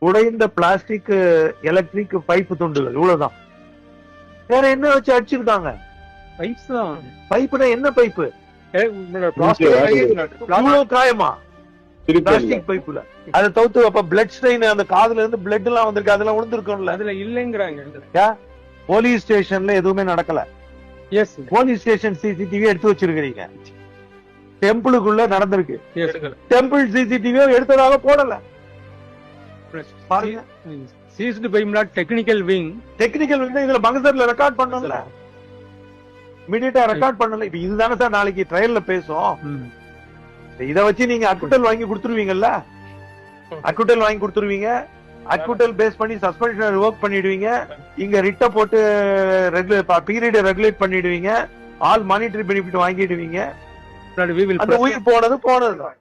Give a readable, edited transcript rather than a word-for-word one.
உடைந்த plastic electric pipe துண்டுகள் இவ்வளவுதான். வேற என்ன வச்சு அடிச்சிருக்காங்க? பைப்ஸ் தான். பைப்புனா என்ன பைப்பு? பிளாஸ்டிக் காயமா பிளாஸ்டிக் பைப்புல அதை தவிர்த்து அப்ப பிளட் ஸ்ட்ரெயின் அந்த காதுல இருந்து பிளட் எல்லாம் வந்திருக்கு, அதெல்லாம் விழுந்திருக்கும்ல. அதுல இல்லைங்கிறாங்க. போலீஸ் ஸ்டேஷன்ல எதுவுமே நடக்கல. எஸ், போலீஸ் ஸ்டேஷன் சிசிடிவி எடுத்து வச்சிருக்கீங்க. டெம்பிளுக்குள்ள நடந்திருக்கு. டெம்பிள் சிசிடிவி எடுத்ததாக போடல. பாருங்க, seized by technical wing. Technical wing இதுல பங்கசர்ல ரெக்கார்ட் பண்ணல, இமிடியேட்டா ரெக்கார்ட் பண்ணல. இப்ப இதுதானே சார் நாளைக்கு ட்ரையல்ல பேசும். இத வச்சு நீங்க அக்குட்டல் வாங்கி கொடுத்துருவீங்கல்ல, அக்குட்டல் வாங்கி கொடுத்துருவீங்க. அக்குட்டல் பேஸ் பண்ணி சஸ்பென்ஷன் ரிவோக் பண்ணிடுவீங்க. இங்க ரிட்ட போட்டு பீரியட் ரெகுலேட் பண்ணிடுவீங்க. ஆல் மானிட்டரி பெனிஃபிட் வாங்கிடுவீங்க. We will அந்த உயிர் போனது போனதுதான்.